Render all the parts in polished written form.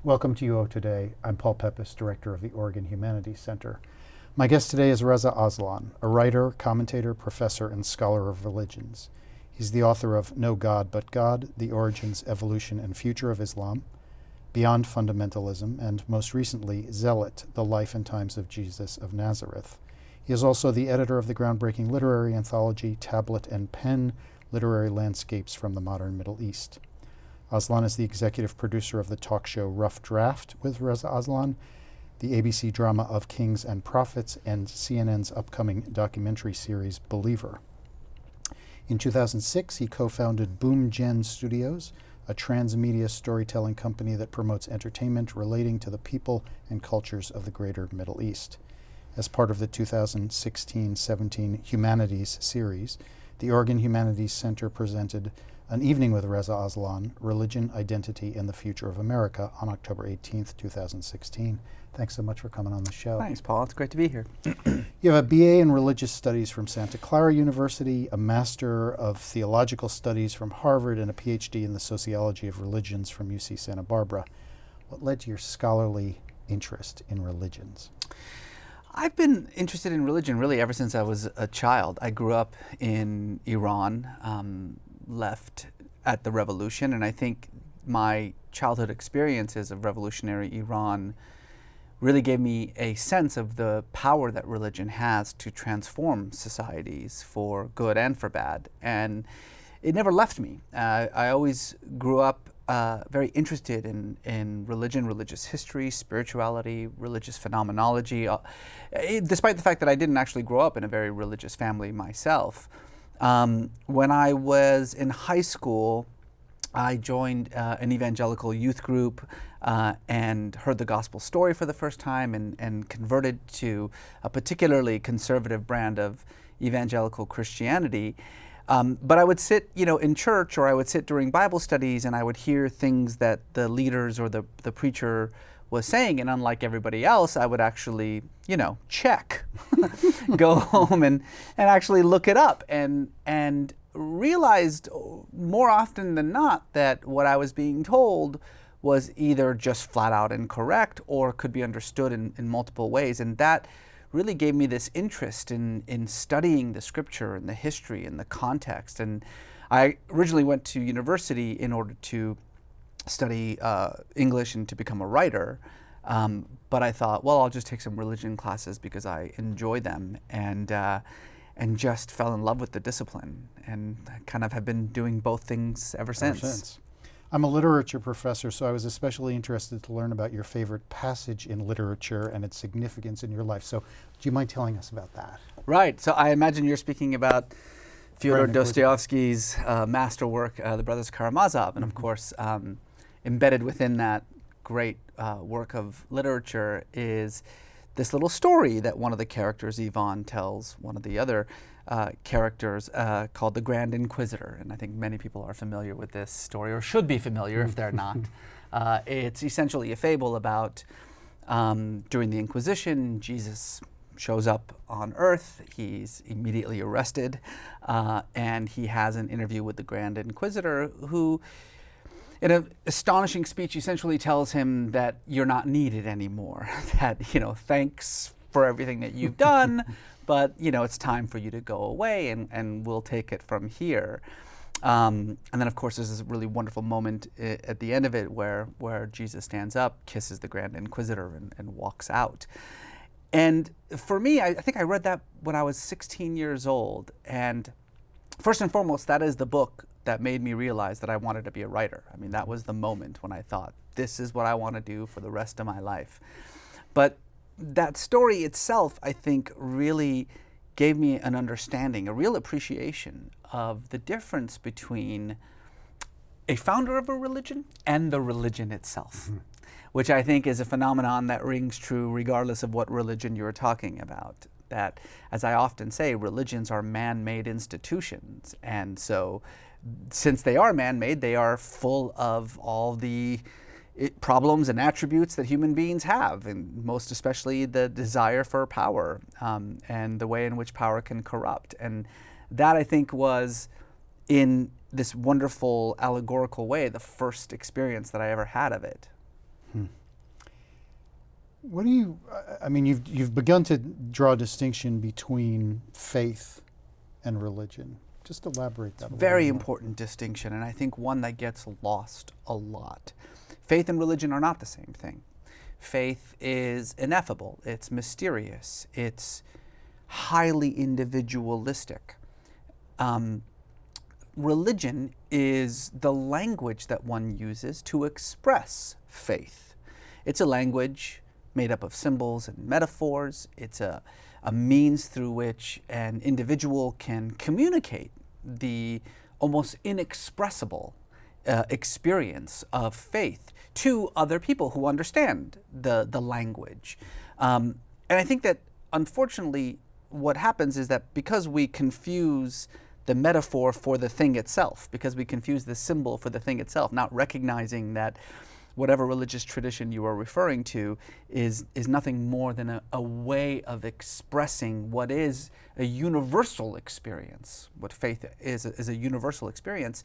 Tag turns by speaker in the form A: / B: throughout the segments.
A: Welcome to UO Today. I'm Paul Pepis, Director of the Oregon Humanities Center. My guest today is Reza Aslan, a writer, commentator, professor, and scholar of religions. He's the author of No God But God, The Origins, Evolution, and Future of Islam, Beyond Fundamentalism, and most recently, Zealot, The Life and Times of Jesus of Nazareth. He is also the editor of the groundbreaking literary anthology, Tablet and Pen, Literary Landscapes from the Modern Middle East. Aslan is the executive producer of the talk show Rough Draft with Reza Aslan, the ABC drama Of Kings and Prophets, and CNN's upcoming documentary series Believer. In 2006, he co-founded Boom Gen Studios, a transmedia storytelling company that promotes entertainment relating to the people and cultures of the greater Middle East. As part of the 2016-17 Humanities series, the Oregon Humanities Center presented An Evening with Reza Aslan, Religion, Identity, and the Future of America on October 18th, 2016. Thanks so much for coming on the show.
B: Thanks, Paul. It's great to be here.
A: You have a BA in Religious Studies from Santa Clara University, a Master of Theological Studies from Harvard, and a PhD in the Sociology of Religions from UC Santa Barbara. What led to your scholarly interest in religions?
B: I've been interested in religion really ever since I was a child. I grew up in Iran, left at the revolution, and I think my childhood experiences of revolutionary Iran really gave me a sense of the power that religion has to transform societies for good and for bad. And it never left me. I always grew up very interested in religion, religious history, spirituality, religious phenomenology, despite the fact that I didn't actually grow up in a very religious family myself. When I was in high school, I joined an evangelical youth group and heard the gospel story for the first time and converted to a particularly conservative brand of evangelical Christianity. But I would sit, in church, or I would sit during Bible studies, and I would hear things that the leaders or the preacher was saying, and unlike everybody else, I would actually, check, go home and actually look it up, and realized more often than not that what I was being told was either just flat out incorrect or could be understood in multiple ways, and that really gave me this interest in studying the scripture and the history and the context. And I originally went to university in order to study English and to become a writer. But I thought, well, I'll just take some religion classes because I enjoy them, and just fell in love with the discipline, and I kind of have been doing both things ever since.
A: I'm a literature professor, so I was especially interested to learn about your favorite passage in literature and its significance in your life. So do you mind telling us about that?
B: Right. So I imagine you're speaking about Fyodor Dostoevsky's masterwork, The Brothers Karamazov. And of course, embedded within that great work of literature is this little story that one of the characters, Ivan, tells one of the other characters called the Grand Inquisitor. And I think many people are familiar with this story, or should be familiar if they're not. It's essentially a fable about during the Inquisition, Jesus shows up on earth, he's immediately arrested, and he has an interview with the Grand Inquisitor, who in an astonishing speech essentially tells him that you're not needed anymore, that, thanks for everything that you've done, but, it's time for you to go away, and we'll take it from here. And then, of course, there's this really wonderful moment at the end of it where Jesus stands up, kisses the Grand Inquisitor, and walks out. And for me, I think I read that when I was 16 years old. And first and foremost, that is the book that made me realize that I wanted to be a writer. I mean, that was the moment when I thought, this is what I want to do for the rest of my life. But that story itself, I think, really gave me an understanding, a real appreciation of the difference between a founder of a religion and the religion itself, which I think is a phenomenon that rings true regardless of what religion you're talking about. That, as I often say, religions are man-made institutions, and so since they are man-made, they are full of all the problems and attributes that human beings have, and most especially the desire for power and the way in which power can corrupt. And that, I think, was in this wonderful allegorical way the first experience that I ever had of it.
A: What do you, I mean, you've begun to draw a distinction between faith and religion. Just elaborate that a little
B: Very
A: more.
B: important distinction, and I think one that gets lost a lot. Faith and religion are not the same thing. Faith is ineffable, it's mysterious, it's highly individualistic. Religion is the language that one uses to express faith. It's a language made up of symbols and metaphors. It's a means through which an individual can communicate the almost inexpressible experience of faith to other people who understand the language. And I think that, unfortunately, what happens is that because we confuse the metaphor for the thing itself, because we confuse the symbol for the thing itself, not recognizing that whatever religious tradition you are referring to is nothing more than a way of expressing what is a universal experience. What faith is a universal experience.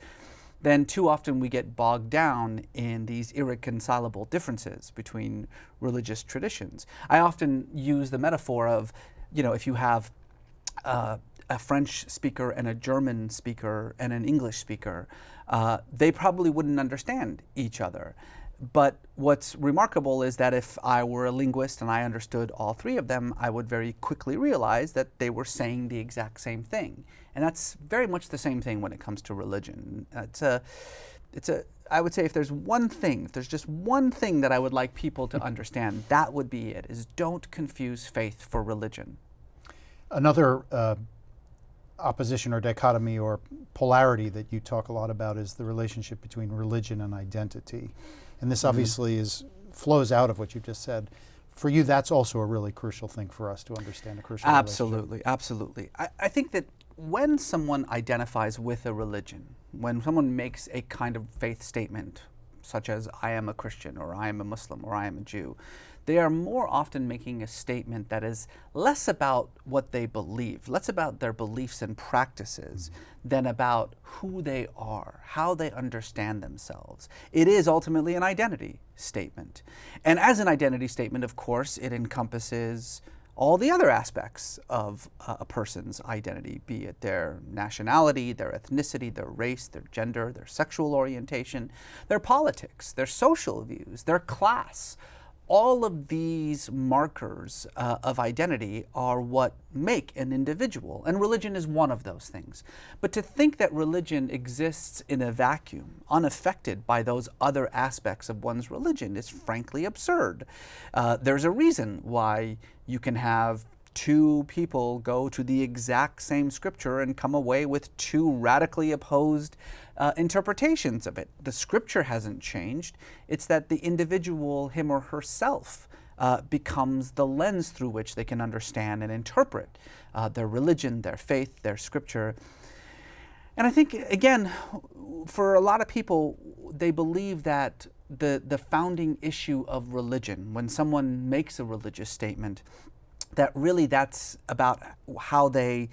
B: Then too often we get bogged down in these irreconcilable differences between religious traditions. I often use the metaphor of, if you have a French speaker and a German speaker and an English speaker, they probably wouldn't understand each other. But what's remarkable is that if I were a linguist and I understood all three of them, I would very quickly realize that they were saying the exact same thing. And that's very much the same thing when it comes to religion. I would say if there's just one thing that I would like people to understand, that would be it, is don't confuse faith for religion.
A: Another opposition or dichotomy or polarity that you talk a lot about is the relationship between religion and identity. And this obviously flows out of what you just said. For you, that's also a really crucial thing for us to understand, a crucial
B: Absolutely, absolutely. I think that when someone identifies with a religion, when someone makes a kind of faith statement, such as I am a Christian, or I am a Muslim, or I am a Jew, they are more often making a statement that is less about what they believe, less about their beliefs and practices, than about who they are, how they understand themselves. It is ultimately an identity statement. And as an identity statement, of course, it encompasses all the other aspects of a person's identity, be it their nationality, their ethnicity, their race, their gender, their sexual orientation, their politics, their social views, their class. All of these markers of identity are what make an individual, and religion is one of those things. But to think that religion exists in a vacuum, unaffected by those other aspects of one's religion, is frankly absurd. There's a reason why you can have two people go to the exact same scripture and come away with two radically opposed interpretations of it. The scripture hasn't changed. It's that the individual, him or herself, becomes the lens through which they can understand and interpret their religion, their faith, their scripture. And I think, again, for a lot of people, they believe that the founding issue of religion, when someone makes a religious statement, that really that's about how they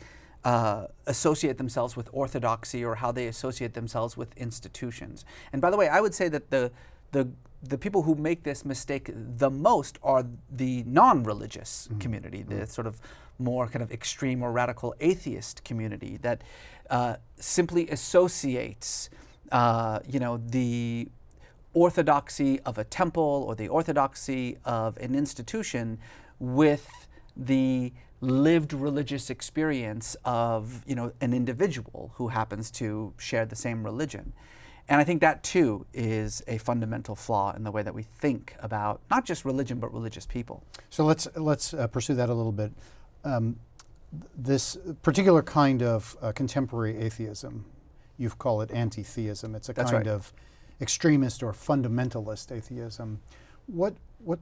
B: associate themselves with orthodoxy, or how they associate themselves with institutions. And by the way, I would say that the people who make this mistake the most are the non-religious community, the sort of more kind of extreme or radical atheist community that simply associates, the orthodoxy of a temple or the orthodoxy of an institution with the lived religious experience of an individual who happens to share the same religion. And I think that too is a fundamental flaw in the way that we think about not just religion but religious people.
A: So let's pursue that a little bit. This particular kind of contemporary atheism, you call it anti-theism. It's a kind of extremist or fundamentalist atheism. What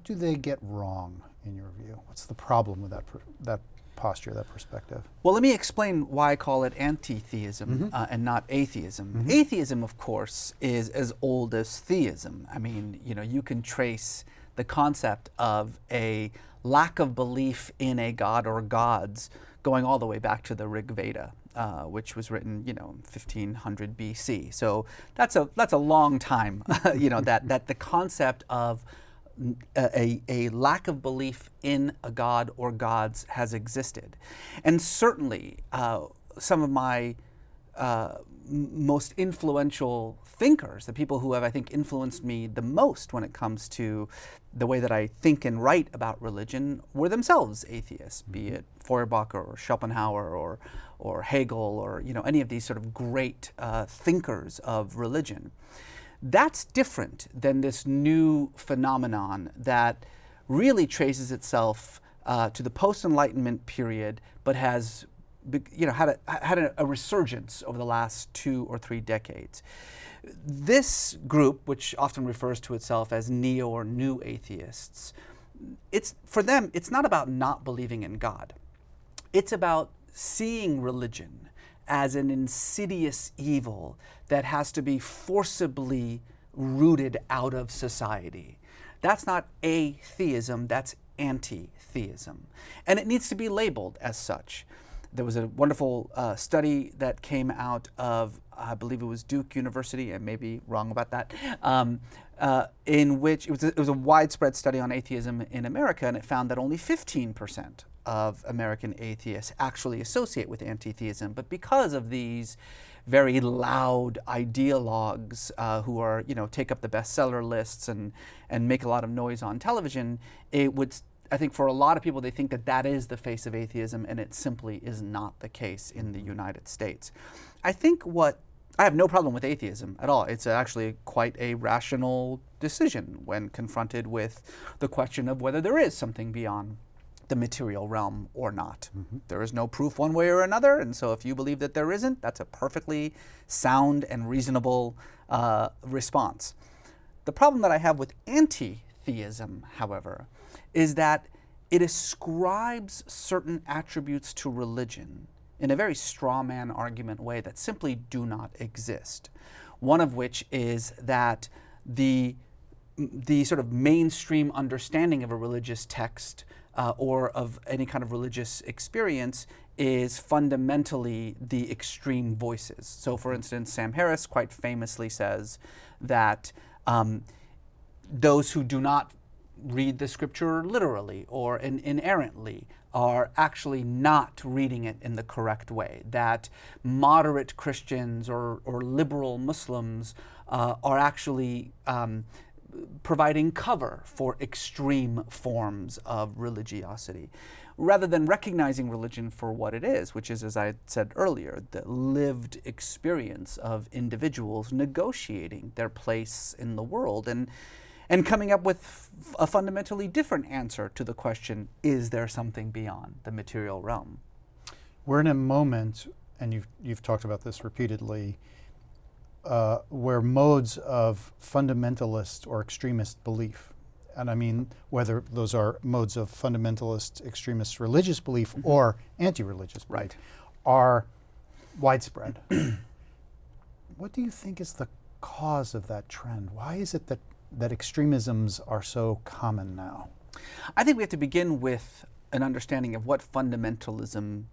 A: do they get wrong in your view? What's the problem with that posture, that perspective?
B: Well, let me explain why I call it anti-theism and not atheism. Atheism, of course, is as old as theism. I mean, you can trace the concept of a lack of belief in a god or gods going all the way back to the Rig Veda, which was written, 1500 BC. So that's a long time. That the concept of a lack of belief in a God or gods has existed. And certainly some of my most influential thinkers, the people who have, I think, influenced me the most when it comes to the way that I think and write about religion, were themselves atheists, be it Feuerbach or Schopenhauer or Hegel or any of these sort of great thinkers of religion. That's different than this new phenomenon that really traces itself to the post-Enlightenment period, but has had a resurgence over the last 2 or 3 decades. This group, which often refers to itself as neo or new atheists, for them, it's not about not believing in God. It's about seeing religion as an insidious evil that has to be forcibly rooted out of society. That's not atheism, that's anti-theism. And it needs to be labeled as such. There was a wonderful study that came out of, I believe it was Duke University, I may be wrong about that, in which it was a widespread study on atheism in America, and it found that only 15% of American atheists actually associate with anti-theism. But because of these very loud ideologues who are, take up the bestseller lists and make a lot of noise on television, I think for a lot of people, they think that that is the face of atheism, and it simply is not the case in the United States. I have no problem with atheism at all. It's actually quite a rational decision when confronted with the question of whether there is something beyond the material realm or not. There is no proof one way or another, and so if you believe that there isn't, that's a perfectly sound and reasonable response. The problem that I have with anti-theism, however, is that it ascribes certain attributes to religion in a very straw man argument way that simply do not exist. One of which is that the sort of mainstream understanding of a religious text or of any kind of religious experience is fundamentally the extreme voices. So for instance, Sam Harris quite famously says that those who do not read the scripture literally or inerrantly are actually not reading it in the correct way, that moderate Christians or liberal Muslims are actually providing cover for extreme forms of religiosity, rather than recognizing religion for what it is, which is, as I said earlier, the lived experience of individuals negotiating their place in the world and coming up with a fundamentally different answer to the question, is there something beyond the material realm?
A: We're in a moment, and you've talked about this repeatedly, where modes of fundamentalist or extremist belief, and I mean whether those are modes of fundamentalist, extremist religious belief or anti-religious belief, are widespread. What do you think is the cause of that trend? Why is it that extremisms are so common now?
B: I think we have to begin with an understanding of what fundamentalism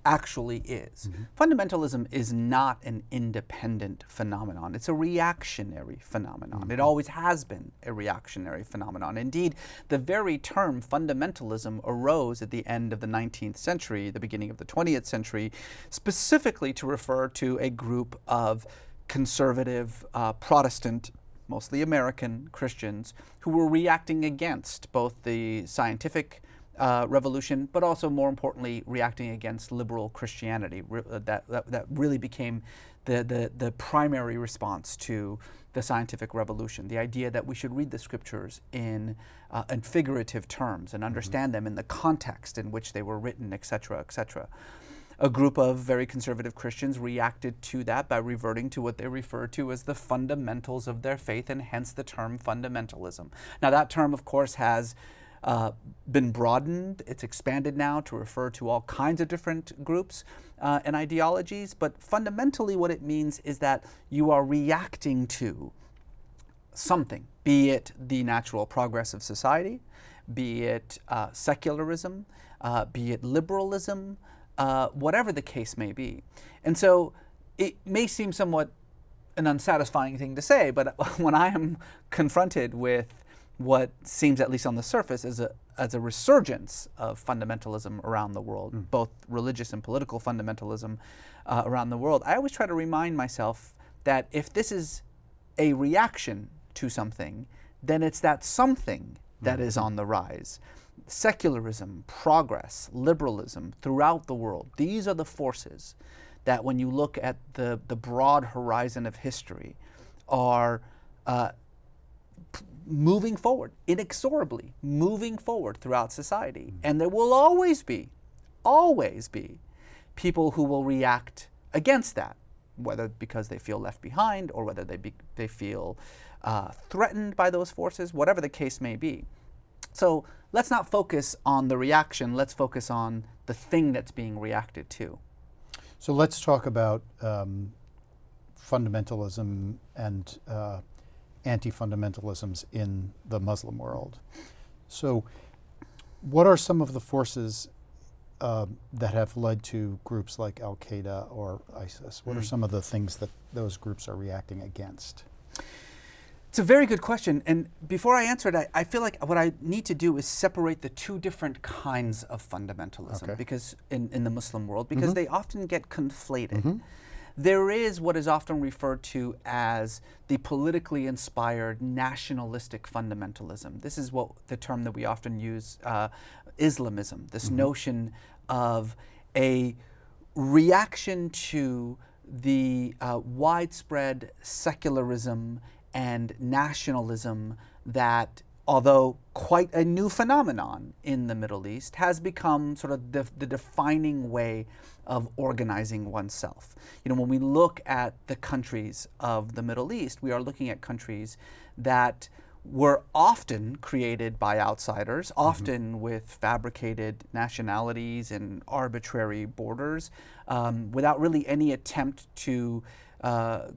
B: actually is. Fundamentalism is not an independent phenomenon. It's a reactionary phenomenon. It always has been a reactionary phenomenon. Indeed, the very term fundamentalism arose at the end of the 19th century, the beginning of the 20th century, specifically to refer to a group of conservative Protestant, mostly American Christians, who were reacting against both the scientific revolution, but also more importantly, reacting against liberal Christianity. That really became the primary response to the scientific revolution. The idea that we should read the scriptures in figurative terms and understand them in the context in which they were written, etc., etc. A group of very conservative Christians reacted to that by reverting to what they refer to as the fundamentals of their faith, and hence the term fundamentalism. Now that term, of course, has been broadened. It's expanded now to refer to all kinds of different groups and ideologies, but fundamentally what it means is that you are reacting to something, be it the natural progress of society, be it secularism, be it liberalism, whatever the case may be. And so it may seem somewhat an unsatisfying thing to say, but when I am confronted with what seems, at least on the surface, as a resurgence of fundamentalism around the world, both religious and political fundamentalism around the world, I always try to remind myself that if this is a reaction to something, then it's that something that is on the rise. Secularism, progress, liberalism throughout the world, these are the forces that, when you look at the broad horizon of history, are moving forward, inexorably moving forward throughout society. And there will always be people who will react against that, whether because they feel left behind or whether they feel threatened by those forces, whatever the case may be. So let's not focus on the reaction, let's focus on the thing that's being reacted to.
A: So let's talk about fundamentalism and anti-fundamentalisms in the Muslim world. So what are some of the forces that have led to groups like Al-Qaeda or ISIS? What are some of the things that those groups are reacting against?
B: It's a very good question, and before I answer it, I feel like what I need to do is separate the two different kinds of fundamentalism, because in the Muslim world, because they often get conflated. There is what is often referred to as the politically inspired nationalistic fundamentalism. This is what the term that we often use, Islamism, this notion of a reaction to the widespread secularism and nationalism that, although quite a new phenomenon in the Middle East, has become sort of the defining way of organizing oneself. You know, when we look at the countries of the Middle East, we are looking at countries that were often created by outsiders, often with fabricated nationalities and arbitrary borders, without really any attempt to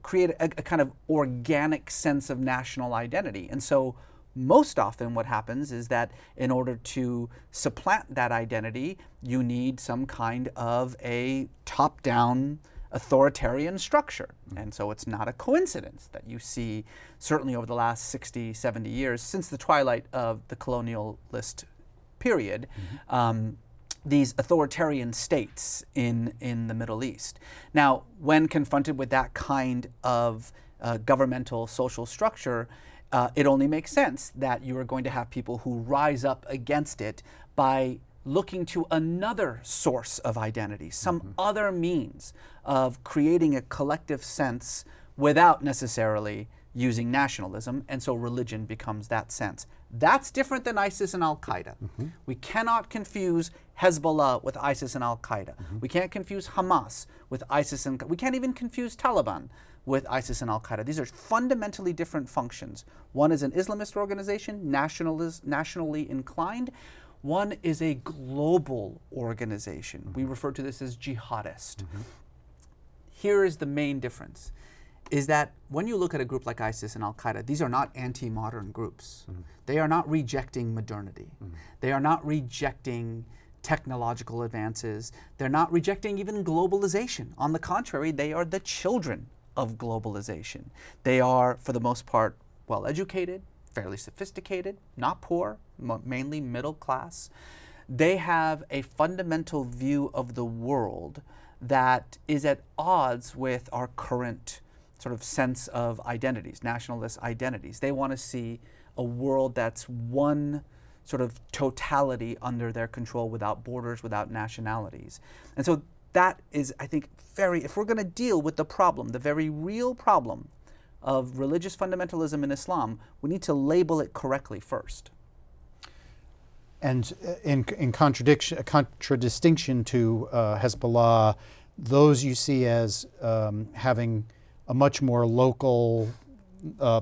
B: create a kind of organic sense of national identity. And so most often what happens is that in order to supplant that identity, you need some kind of a top-down authoritarian structure. And so it's not a coincidence that you see, certainly over the last 60, 70 years, since the twilight of the colonialist period, these authoritarian states in the Middle East. Now, when confronted with that kind of governmental social structure, it only makes sense that you are going to have people who rise up against it by looking to another source of identity, some other means of creating a collective sense without necessarily using nationalism, and so religion becomes that sense. That's different than ISIS and Al-Qaeda. We cannot confuse Hezbollah with ISIS and Al-Qaeda. We can't confuse Hamas with ISIS and we can't even confuse Taliban with ISIS and Al-Qaeda. These are fundamentally different functions. One is an Islamist organization, nationally inclined. One is a global organization. We refer to this as jihadist. Here is the main difference, is that when you look at a group like ISIS and Al-Qaeda, these are not anti-modern groups. They are not rejecting modernity. They are not rejecting technological advances. They're not rejecting even globalization. On the contrary, they are the children of globalization. They are, for the most part, well-educated, fairly sophisticated, not poor, mainly middle class. They have a fundamental view of the world that is at odds with our current sort of sense of identities, nationalist identities. They want to see a world that's one sort of totality under their control, without borders, without nationalities. And so that is, I think, if we're going to deal with the problem, the very real problem of religious fundamentalism in Islam, we need to label it correctly first.
A: And in contradistinction to Hezbollah, those you see as having a much more local,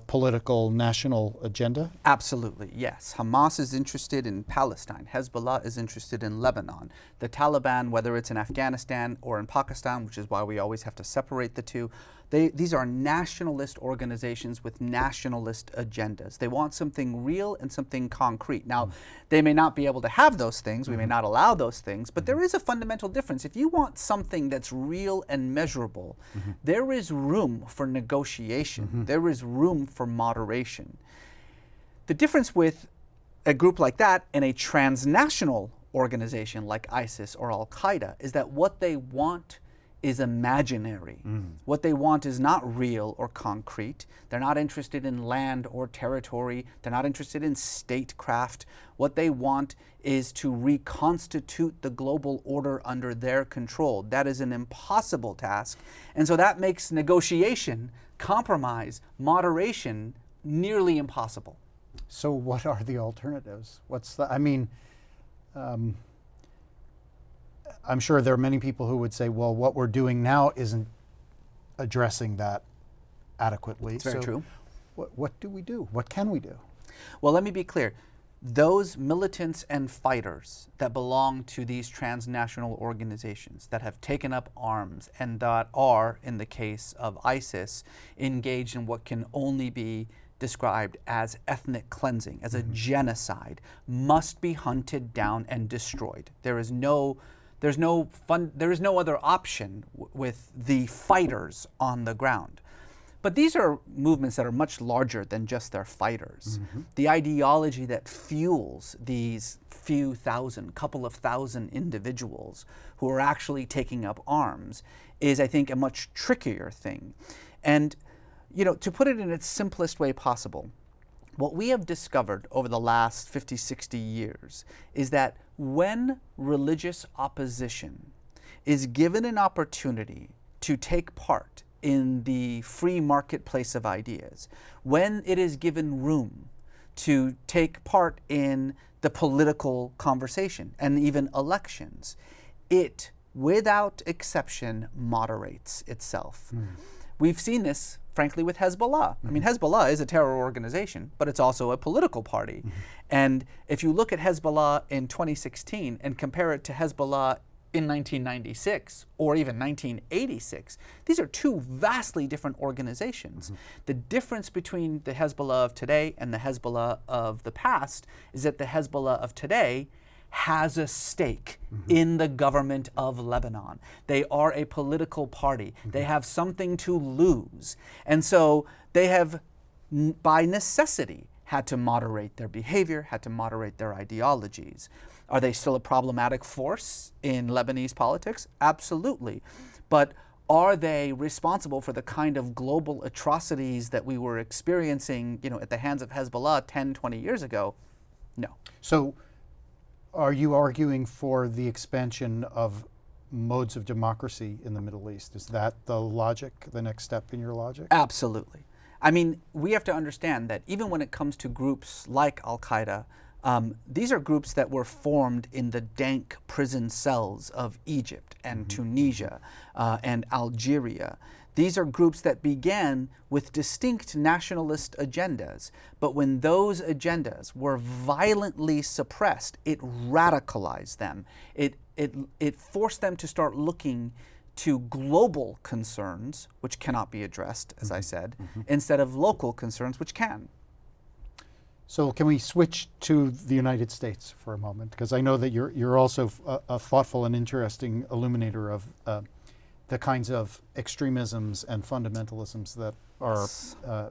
A: political, national agenda?
B: Absolutely, yes. Hamas is interested in Palestine. Hezbollah is interested in Lebanon. The Taliban, whether it's in Afghanistan or in Pakistan, which is why we always have to separate the two, these are nationalist organizations with nationalist agendas. They want something real and something concrete. Now, they may not be able to have those things, we may not allow those things, but there is a fundamental difference. If you want something that's real and measurable, there is room for negotiation. There is room for moderation. The difference with a group like that and a transnational organization like ISIS or Al-Qaeda is that what they want is imaginary. What they want is not real or concrete. They're not interested in land or territory. They're not interested in statecraft. What they want is to reconstitute the global order under their control. That is an impossible task. And so that makes negotiation, compromise, moderation nearly impossible.
A: So what are the alternatives? What's the, I mean, I'm sure there are many people who would say, well, what we're doing now isn't addressing that adequately.
B: It's very true.
A: What do we do? What can we do?
B: Well, let me be clear. Those militants and fighters that belong to these transnational organizations that have taken up arms and that are, in the case of ISIS, engaged in what can only be described as ethnic cleansing, as a genocide, must be hunted down and destroyed. There is no other option with the fighters on the ground. But these are movements that are much larger than just their fighters. The ideology that fuels these few thousand, couple of thousand individuals who are actually taking up arms is, I think, a much trickier thing. And, you know, to put it in its simplest way possible, what we have discovered over the last 50, 60 years is that when religious opposition is given an opportunity to take part in the free marketplace of ideas, when it is given room to take part in the political conversation and even elections, it, without exception, moderates itself. We've seen this, frankly, with Hezbollah. I mean, Hezbollah is a terror organization, but it's also a political party. And if you look at Hezbollah in 2016 and compare it to Hezbollah in 1996 or even 1986, these are two vastly different organizations. The difference between the Hezbollah of today and the Hezbollah of the past is that the Hezbollah of today has a stake in the government of Lebanon. They are a political party. They have something to lose. And so they have, by necessity, had to moderate their behavior, had to moderate their ideologies. Are they still a problematic force in Lebanese politics? Absolutely. But are they responsible for the kind of global atrocities that we were experiencing, you know, at the hands of Hezbollah 10, 20 years ago? No.
A: So are you arguing for the expansion of modes of democracy in the Middle East? Is that the logic, the next step in your logic?
B: Absolutely. I mean, we have to understand that even when it comes to groups like Al-Qaeda, these are groups that were formed in the dank prison cells of Egypt and Tunisia and Algeria. These are groups that began with distinct nationalist agendas, but when those agendas were violently suppressed, it radicalized them. It forced them to start looking to global concerns, which cannot be addressed, as I said, instead of local concerns, which can.
A: So can we switch to the United States for a moment? Because I know that you're also a thoughtful and interesting illuminator of the kinds of extremisms and fundamentalisms that are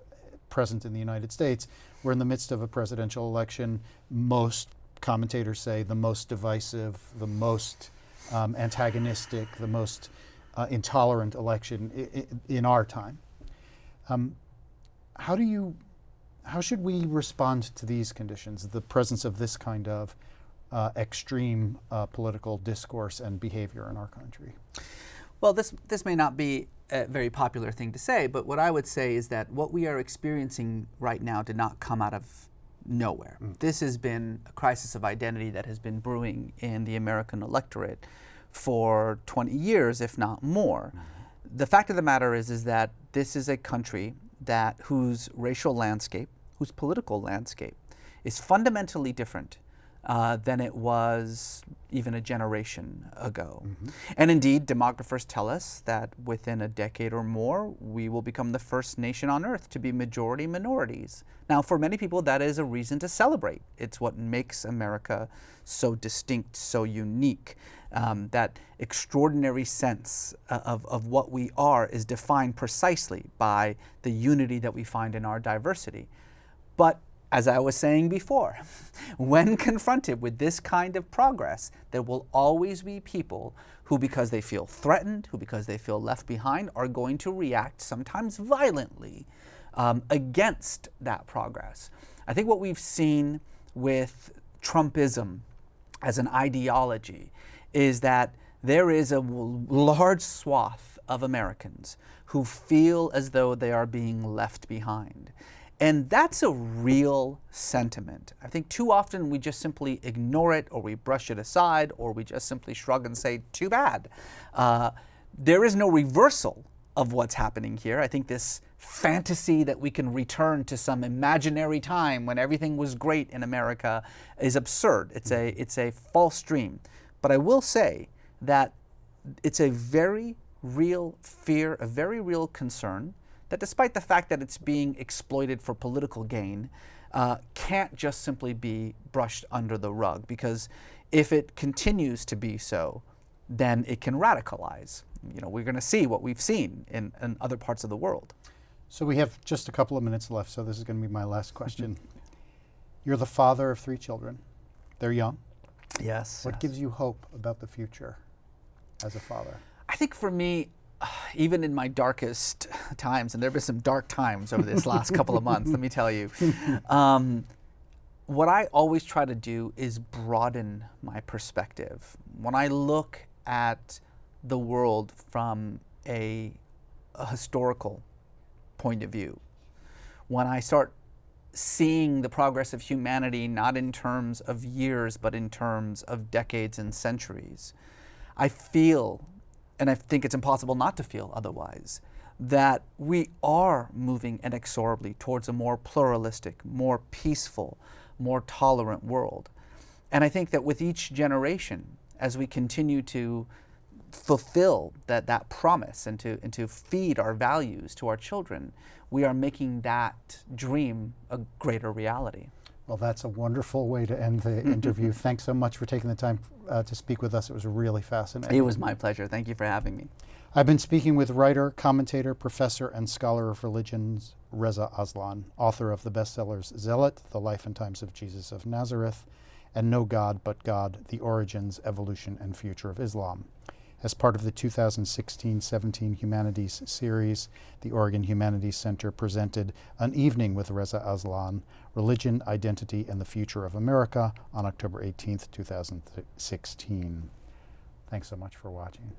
A: present in the United States. We're in the midst of a presidential election. Most commentators say the most divisive, the most antagonistic, the most intolerant election in our time. How should we respond to these conditions, the presence of this kind of extreme political discourse and behavior in our country?
B: Well, this may not be a very popular thing to say, but what I would say is that what we are experiencing right now did not come out of nowhere. This has been a crisis of identity that has been brewing in the American electorate for 20 years, if not more. The fact of the matter is that this is a country whose racial landscape, whose political landscape, is fundamentally different than it was even a generation ago. And indeed, demographers tell us that within a decade or more, we will become the first nation on earth to be majority minorities. Now, for many people, that is a reason to celebrate. It's what makes America so distinct, so unique. That extraordinary sense of what we are is defined precisely by the unity that we find in our diversity. But as I was saying before, when confronted with this kind of progress, there will always be people who, because they feel threatened, who, because they feel left behind, are going to react sometimes violently against that progress. I think what we've seen with Trumpism as an ideology is that there is a large swath of Americans who feel as though they are being left behind. And that's a real sentiment. I think too often we just simply ignore it, or we brush it aside, or we just simply shrug and say, too bad. There is no reversal of what's happening here. I think this fantasy that we can return to some imaginary time when everything was great in America is absurd. It's a false dream. But I will say that it's a very real fear, a very real concern, that despite the fact that it's being exploited for political gain, can't just simply be brushed under the rug, because if it continues to be so, then it can radicalize. You know, we're going to see what we've seen in other parts of the world.
A: So we have just a couple of minutes left, so this is going to be my last question. You're the father of 3 children. They're young.
B: Yes.
A: What gives you hope about the future as a father?
B: I think for me, even in my darkest times, and there have been some dark times over this last couple of months, let me tell you, what I always try to do is broaden my perspective. When I look at the world from a historical point of view, when I start seeing the progress of humanity not in terms of years, but in terms of decades and centuries, I feel, and I think it's impossible not to feel otherwise, that we are moving inexorably towards a more pluralistic, more peaceful, more tolerant world. And I think that with each generation, as we continue to fulfill that promise and to feed our values to our children, we are making that dream a greater reality.
A: Well, that's a wonderful way to end the interview. Thanks so much for taking the time to speak with us. It was really fascinating.
B: It was my pleasure. Thank you for having me.
A: I've been speaking with writer, commentator, professor, and scholar of religions, Reza Aslan, author of the bestsellers Zealot, The Life and Times of Jesus of Nazareth, and No God But God, The Origins, Evolution, and Future of Islam. As part of the 2016-17 Humanities series, the Oregon Humanities Center presented An Evening with Reza Aslan, Religion, Identity, and the Future of America on October 18th, 2016. Thanks so much for watching.